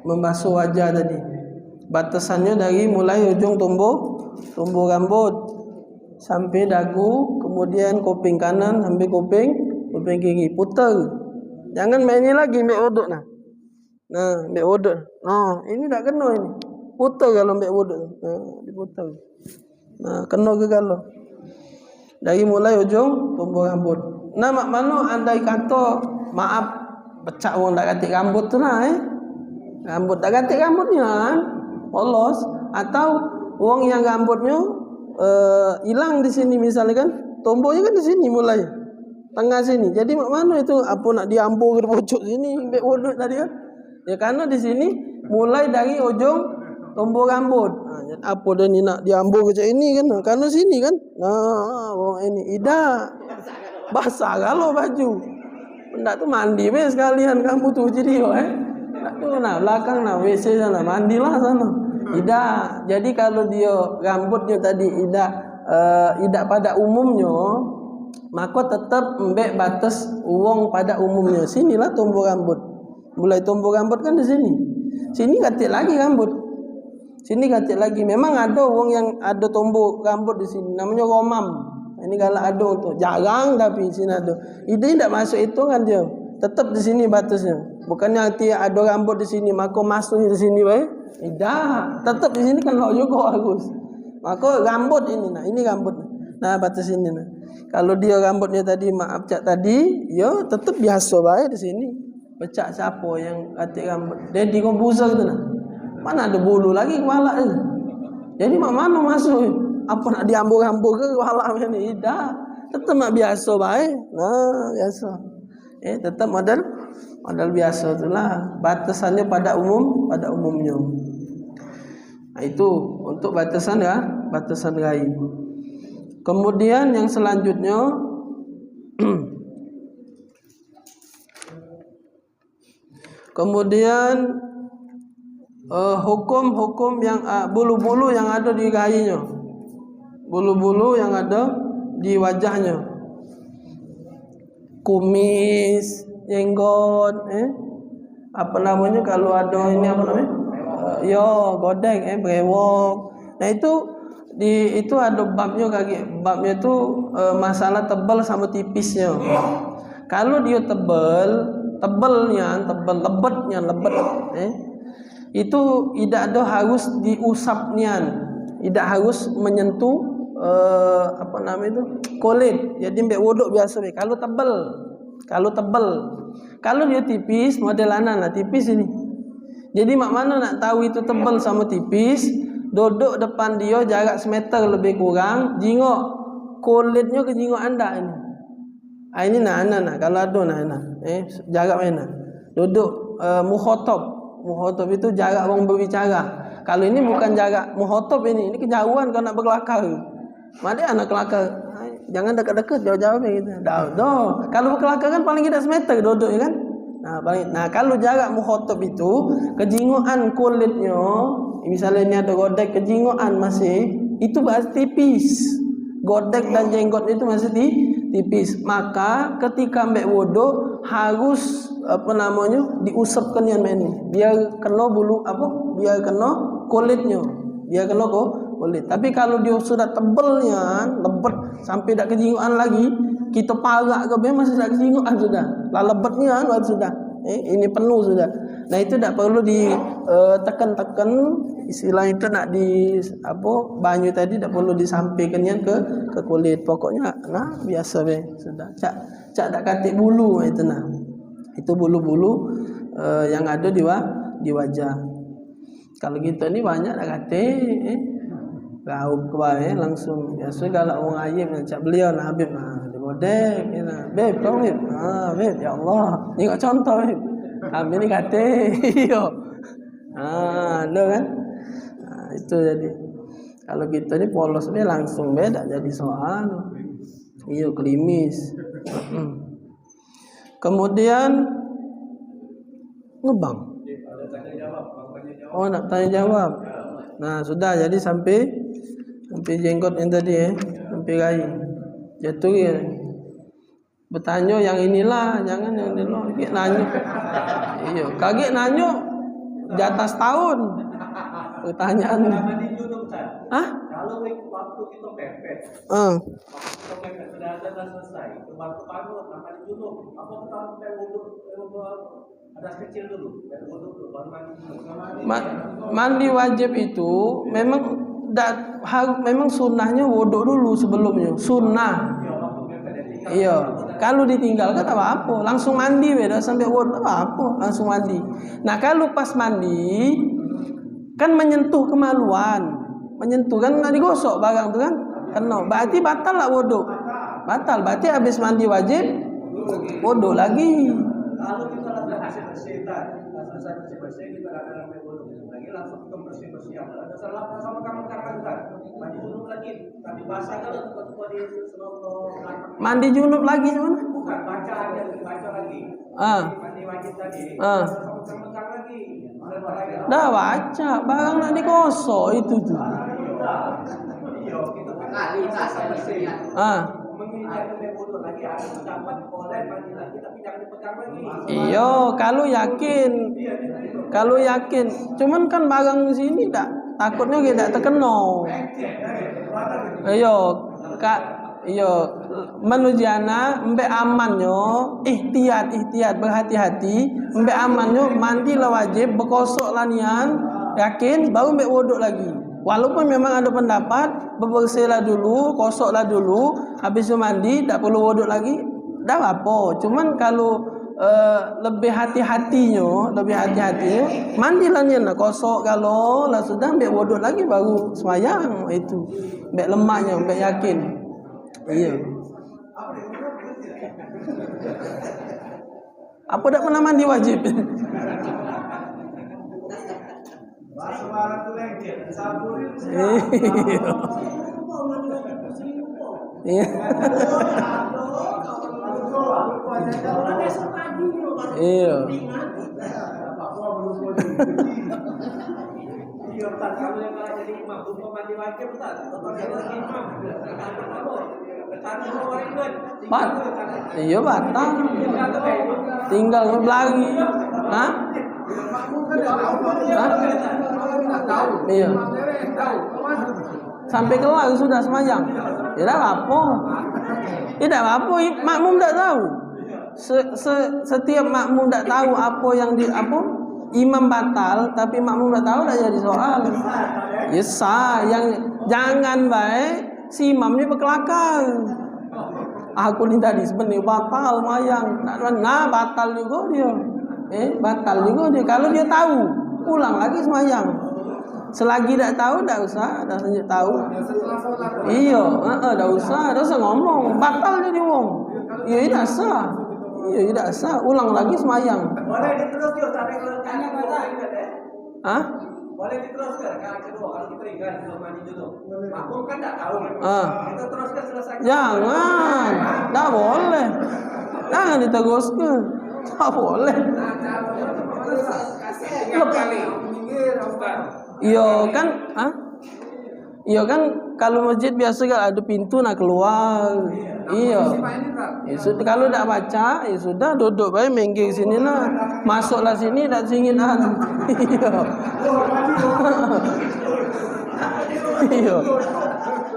Speaker 1: Membasuh wajah tadi. Batasannya dari mulai ujung tumbuh rambut sampai dagu, kemudian kuping kanan sampai kuping kiri, putar. Jangan main ni lagi ambil wuduk nah. Nah, ambil wuduk. Nah, ini tak kena ini. Putar kalau ambil wuduk. Nah, diputar. Nah, kena ke kalau. Dari mulai ujung tumbuh rambut. Nah, mak mano andai kata maaf pecah orang tak ganti rambut tu lah Rambut tak ganti rambutnya kan. Polos atau orang yang rambutnya hilang di sini misalnya kan, tumbuhnya kan di sini mulai tengah sini. Jadi mak mana itu apa nak diambur ke pojok sini ambil wuduk tadi kan? Ya karena di sini mulai dari ujung tumbuh rambut. Apa dia ni nak diambur ke ini kan? Karena sini kan. Nah, ini ida basah kalau baju. Hendak tu mandi be sekalian kamu tu jadi tak tu nah belakang nah WC sana mandilah sana. Tidak. Jadi kalau dia rambutnya tadi tidak pada umumnya, maka tetap ambek batas uang pada umumnya. Sinilah tumbuh rambut. Mulai tumbuh rambut kan di sini. Sini katik lagi rambut. Sini katik lagi. Memang ada uang yang ada tumbuh rambut di sini. Namanya romam. Ini kalau ada tu jarang tapi sini ada. Ini tidak masuk hitungan dia. Tetap di sini batasnya. Bukannya nanti ada rambut di sini maka masuknya di sini baik. Tidak, tetap di sini kan juga bagus. Maka rambut ini nah, ini rambut. Nah, batas ini nah. Kalau dia rambutnya tadi maaf cak tadi, ya tetap biasa baik di sini. Pecak siapa yang katik rambut? Dia di komputer tu nah. Mana ada bulu lagi kepala ni. Jadi mak mana masuk? Apa nak diambur-ambur ke kepala ni? Tidak. Tetap mak biasa baik. Nah, biasa. Tetap model biasa itulah. Batasannya pada umumnya. Nah, itu untuk batasan ya, batasan rai. Kemudian yang selanjutnya kemudian hukum-hukum yang bulu-bulu yang ada di rainya. Bulu-bulu yang ada di wajahnya. Kumis, jenggot, apa namanya kalau ada ini apa namanya? Godek, brewok. Nah itu ada babnya kaki. Babnya itu masalah tebal sama tipisnya. Kalau dia tebalnya, lebet, itu tidak ada harus diusapnya, tidak harus menyentuh apa namanya itu kulit. Jadi mbek wuduk biasa be. Kalau tebal, kalau dia tipis modelan tipis ini. Jadi mak mana nak tahu itu tebal sama tipis? Duduk depan dia jarak semeter lebih kurang, jingok kulitnya ke jingok anda ini. Ini nah kalau ada nah. Jarak mana? Duduk mukhatab itu jarak orang berbicara. Kalau ini bukan jarak mukhatab ini kejauhan kalau nak berkelakar. Mana anak kelakar? Jangan dekat-dekat, jauh-jauh begitu. Dah. Kalau berkelakar kan paling tidak semeter duduk ya kan? Nah, kalau jarak mukhatab itu kejingoan kulitnya, misalnya ini ada godek kejingoan masih, itu masih tipis. Godek dan jenggot itu masih tipis. Maka ketika ambek wudu harus diusapkan yang ini. Biar kena bulu biar kena kulitnya. Biar kena kulit. Tapi kalau dia sudah tebalnya, lebet sampai tak kejingoan lagi, kita parak ke masih tak kejingoan sudah. Lah lebetnya sudah. Ini penuh sudah. Nah, itu tak perlu ditekan-tekan, istilah itu nak banyu tadi tak perlu disampaikan yang ke kulit. Pokoknya biasa be sudah. Cak tak katik bulu itu nah. Itu bulu-bulu yang ada di wajah. Kalau kita ni banyak tak katik raup ke langsung. Biasa kalau orang ayam cak beliau nak Habib Bodek, beb, kau beb, beb, ya Allah, ni kau contoh beb, kami ni kata, yo, ada kan, itu jadi, kalau kita ni polos beb langsung beb, tak jadi soal, Iya, klimis. Kemudian ngebang. Oh, nak tanya jawab. Nah, sudah jadi sampai jenggot yang tadi sampai rai. Jatuh ya. Bertanya yang inilah, jangan yang ini loh. Kayak nanya. Iya, kaget nanya jatah setahun. Pertanyaan. Hah? Kalau waktu kita pepet. Waktu pepet sudah selesai. Waktu panu nama di junub. Apa kita sampai wudhu ada kecil dulu. Wudhu baru mandi. Mandi wajib itu memang sunnahnya wudhu dulu sebelumnya. Sunnah. Iya. Kalau ditinggalkan apa-apa, langsung mandi beda sampai wudhu apa-apa, langsung mandi. Nah, kalau pas mandi kan menyentuh kemaluan. Menyentuh kan nggak digosok barang tuh kan? Kena. Berarti batal lah wudhu. Batal. Berarti habis mandi wajib wudhu lagi. Kalau kita sudah bersih-bersih, selesai bersih-bersih kita akan ambil wudhu lagi langsung kita bersih-bersih. Ada salah sama kamu kan? Mandi junub lagi. Tapi basah kalau tempat di mandi junub lagi gimana? Bukan baca lagi. Mandi wajib tadi. Sama lagi. Dah baca, barang nak digosok itu tuh. Iya, kita kan bersih. Menginjak wudhu lagi harus dapat boleh mandi lagi tapi jangan dipegang lagi. Iya, kalau yakin. Cuman kan barang sini tak takutnya tidak terkena. Iya, menujana mbek amannya ihtiyat berhati-hati mbek amannya mandi lah wajib berkosok lanian yakin baru mbek wuduk lagi. Walaupun memang ada pendapat bersihlah dulu, kosoklah dulu, habis itu mandi tak perlu wuduk lagi, dah apa. Cuman kalau lebih hati-hatinya mandilah nian lah kosok kalau lah sudah mbek wuduk lagi baru sembahyang itu. Mbek lemaknya, mbek yakin. Iya. Apa tak pernah mandi wajib? Iya. Iya. Kalau yang jadi imam, mandi wajib tak? Atau jadi imam? Iya batal. Tinggal lagi. Hah? Iya. Sampai kelar sudah sembahyang. Tidak apa. Tidak apa. Makmum tidak tahu. Setiap makmum tidak tahu apa yang imam batal, tapi makmum tidak tahu, tidak jadi soal. Ya sah. Yang jangan baik si imamnya berkelakar. Aku ni tadi sebenarnya batal mayang. Nah batal juga dia. Batal juga dia. Kalau dia tahu, ulang lagi sembahyang. Selagi tak tahu, tak usah. Dah sejak tahu. Iya, tak usah. Tak usah ngomong. Batal jadi wong. Iya, tidak sah. Iya, tidak sah. Ulang lagi sembahyang. Boleh diteruskan tapi kalau tanya Hah? Boleh diteruskan kali kedua kalau kita ingat belum mandi dulu. Makmum kan tak tahu. Kita teruskan selesai. Jangan. Tak boleh. Jangan diteruskan. Tak boleh. Iya kan? Iya kan kalau masjid biasa kan ada pintu nak keluar. Iya. Kalau tak baca, ya sudah duduk baik minggir sini lah. Masuklah sini tak singinan. Iya.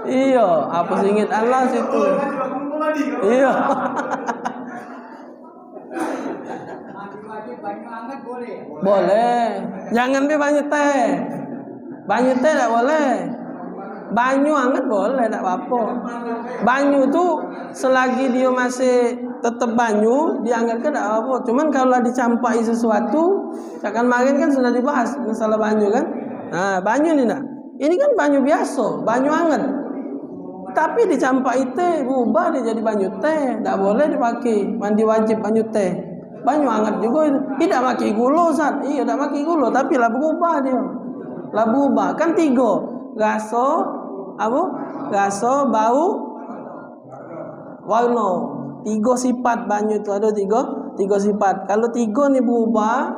Speaker 1: Iya, apa singit Allah situ. Iya. Boleh. Jangan banyak teh. Banyak teh tak boleh. Banyu hangat boleh, tak apa-apa. Banyu tu selagi dia masih tetap banyu, dianggapkan tak apa-apa. Cuman kalau dicampai sesuatu, kan kemarin kan sudah dibahas masalah banyu kan. Nah, banyu ni nak. Ini kan banyu biasa, banyu hangat. Tapi dicampai teh, berubah dia jadi banyu teh. Tak boleh dipakai mandi wajib banyu teh. Banyu hangat juga itu. Tidak pakai gula, Ustaz. Iya, tak pakai gula, tapi lah berubah dia. Lah berubah. Kan 3. Rasa, bau, warna. 3 sifat banyu tu ada 3 sifat. Kalau 3 ni berubah,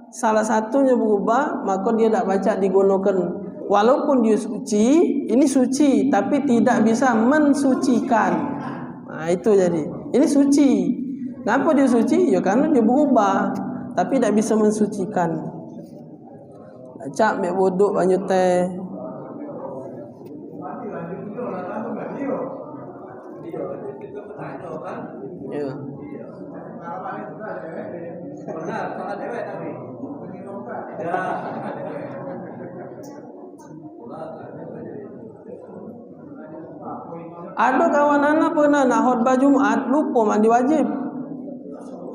Speaker 1: salah satunya berubah, maka dia tak baca digunakan. Walaupun dia suci, ini suci tapi tidak bisa mensucikan. Itu jadi. Ini suci. Kenapa dia suci? Ya karena dia berubah tapi tak bisa mensucikan. Baca mek wuduk banyu teh. Ya. Ada kawan anak pernah nak khutbah Jumat lupa mandi wajib.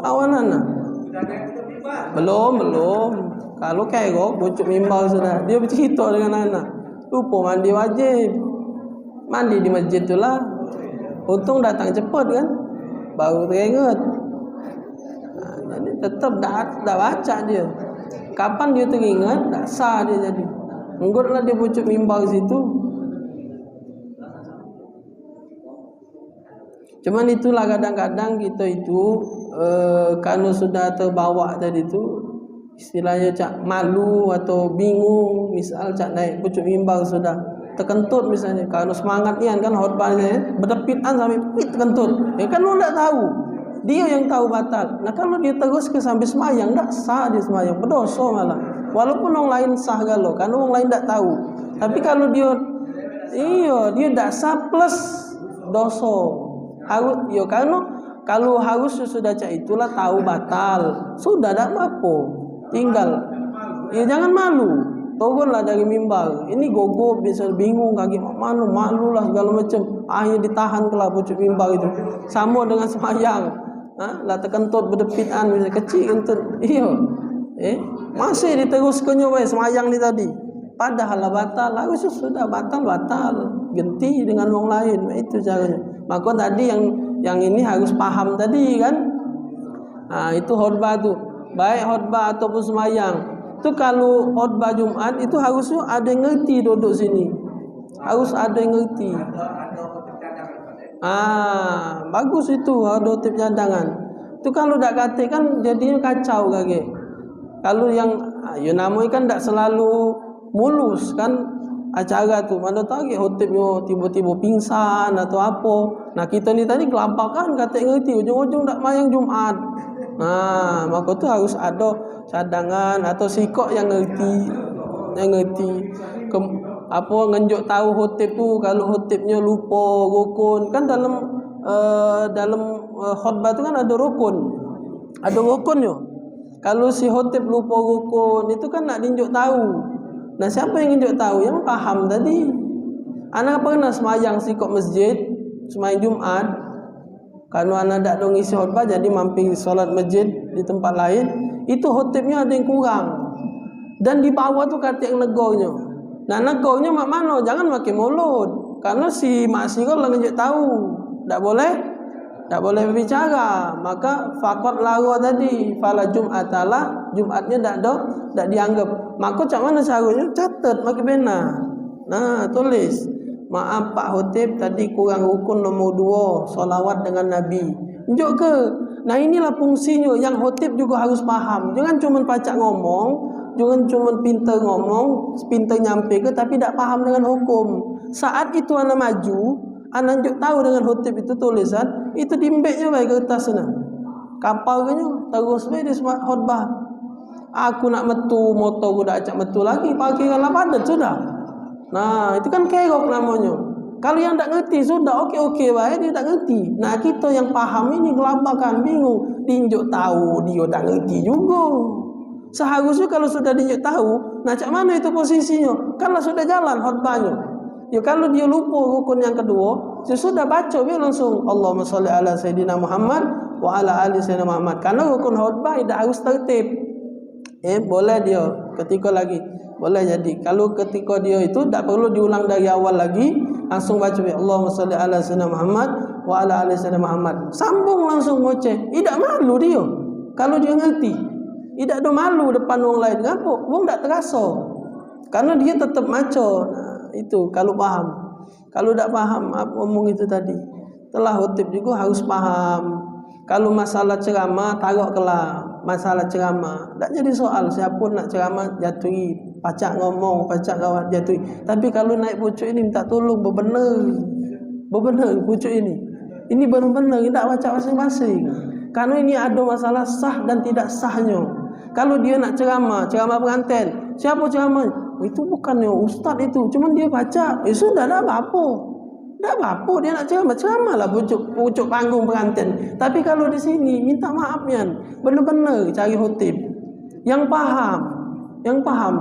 Speaker 1: Kawan anak. Belum. Kalau kerok bucuk mimbar sudah. Dia bercerita dengan anak. Lupa mandi wajib. Mandi di masjid tu lah. Untung datang cepat kan. Baru teringat. Jadi tetap dah baca dia. Kapan dia teringat, tak sah dia jadi. Enggutlah dia bucuk mimbar situ. Cuman itulah kadang-kadang kita itu kalau sudah terbawa tadi tu, istilahnya cak malu atau bingung, misal cak naik pucuk mimbar sudah terkentut misalnya, kalau semangat nian kan khutbahnya berdepitan sampai terkentut, ya kan lu tak tahu, dia yang tahu batal. Nah kalau dia terus ke sampai semayang, tak sah dia semayang, berdosa malah. Walaupun orang lain sah galau, kan orang lain tak tahu. Tapi kalau dia tak sah plus dosa. Harus, ya kalau harus sudah cak itulah tahu batal, sudah tak apa, tinggal. Ya jangan malu, turunlah dari mimbar. Ini gogo bisa bingung kaki mana malu lah segala macam. Akhirnya ditahan kelah pucuk mimbar itu. Sama dengan semayang, lah terkentut berdepitan bisa kecil kentut. Masih diteruskannya semayang ni tadi. Padahal lah batal, harus sudah batal, ganti dengan orang lain. Itu caranya. Maka tadi yang ini harus paham tadi kan. Itu khutbah tu. Baik khutbah ataupun semayang. Tu kalau khutbah Jumat itu harus ada yang ngerti duduk sini. Harus ada yang ngerti. Bagus itu ada tip cadangan. Tu kalau tak kata kan jadinya kacau kage. Kalau yang namanya kan tak selalu mulus kan. Acara tu mana tahu khotibnya tiba-tiba pingsan atau apa. Nah kita ni tadi kelampakan kata ngerti ujung-ujung tak mayang Jumat. Maka tu harus ada cadangan atau sikok yang ngerti. Ngenjuk tahu khotib tu kalau khotibnya lupa rukun kan dalam khutbah tu kan ada rukun. Ada rukunnya. Kalau si khotib lupa rukun itu kan nak tunjuk tahu. Nah siapa yang tunjuk tahu? Yang paham tadi. Anak pernah semayang sikok masjid, semayang Jumat. Kalau anak tak ada ngisi khutbah jadi mampir solat masjid di tempat lain, itu khotibnya ada yang kurang. Dan di bawah tu kata yang negornya. Nah negornya mak mana? Jangan pakai mulut. Karena si maksirah lah tunjuk tahu. Tak boleh berbicara. Maka faqat lara tadi, fala Jum'atalah, Jumatnya tak dianggap. Maka macam mana caranya? Catat pakai pena. Tulis. Maaf Pak Khotib, tadi kurang rukun nombor 2, solawat dengan Nabi. Tunjuk ke? Nah inilah fungsinya yang khotib juga harus paham. Jangan cuma pacak ngomong, jangan cuma pintar ngomong, pintar nyampe ke, tapi tak paham dengan hukum. Saat itu anak maju, anak tunjuk tahu dengan khotib itu tulisan, itu dimbeknya baik kertas sana. Kapal ke terus baik di khutbah. Aku nak metu motor aku dah acak metu lagi parkiran padat sudah. Nah itu kan kerok namanya. Kalau yang tak ngerti sudah okey baik dia tak ngerti. Nah kita yang paham ini kelabakan bingung. Tinjuk tahu dia tak ngerti juga. Seharusnya kalau sudah tinjuk tahu, nah cak mana itu posisinya? Kalau sudah jalan khutbahnya. Ya kalau dia lupa rukun yang kedua, sudah baca dia langsung Allahumma sholli ala sayyidina Muhammad wa ala ali sayyidina Muhammad. Karena rukun khutbah tidak harus tertib. Boleh dia ketika lagi boleh jadi. Kalau ketika dia itu tak perlu diulang dari awal lagi, langsung baca Allahumma sholli ala sayyidina Muhammad wa ala ali sayyidina Muhammad. Sambung langsung ngoceh. Tidak malu dia. Kalau dia ngerti. Tidak ada malu depan orang lain. Kenapa? Orang tak terasa. Karena dia tetap maco. Nah, itu kalau paham. Kalau tak paham apa omong itu tadi. Telah khutib juga harus paham. Kalau masalah ceramah, taruhlah masalah ceramah. Tak jadi soal siapa nak ceramah jatuhi, pacak ngomong, pacak rawat jatuhi. Tapi kalau naik pucuk ini minta tolong bebenar. Bebenar pucuk ini. Ini benar-benar tidak baca masing-masing. Karena ini ada masalah sah dan tidak sahnya. Kalau dia nak ceramah pengantin, siapa ceramah? Itu bukannya ustaz itu, cuma dia baca. Sudah dah apa? Tak apa dia nak ceramah lah pucuk panggung pengantin. Tapi kalau di sini minta maaf kan, benar-benar cari khotib yang paham.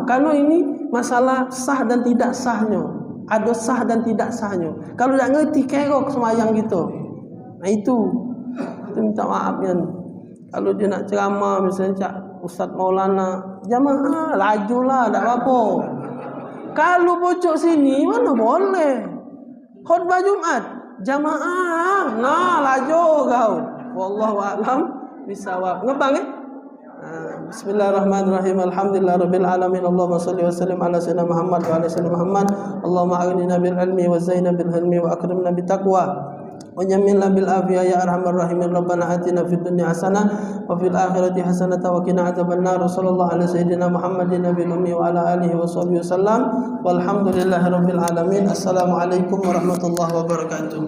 Speaker 1: Kalau ini masalah sah dan tidak sahnya, ada sah dan tidak sahnya. Kalau tak ngerti kerok semayang gitu, nah itu minta maaf kan. Kalau dia nak ceramah misalnya Ustaz Maulana, jamaah lajulah, tak apa. Kalau pucuk sini mana boleh. Khutbah Jumat jamaah, nah laju kau. Wallahu a'lam bisawab. Ngebang Bismillahirrahmanirrahim. Alhamdulillahirabbil alamin. Allahumma shalli wa sallim ala sayyidina Muhammad wa ala sayyidina Muhammad. Allahumma aghnina bil ilmi wa zayyina bil hilmi wa akrimna bit taqwa. وجملنا بالعافية يا أرحم الراحمين. ربنا آتنا في الدنيا حسنة وفي الآخرة حسنة وقنا عذاب النار. وصلى الله على سيدنا محمد النبي الأمي وعلى آله وصحبه وسلم والحمد لله رب العالمين. السلام عليكم ورحمة الله وبركاته.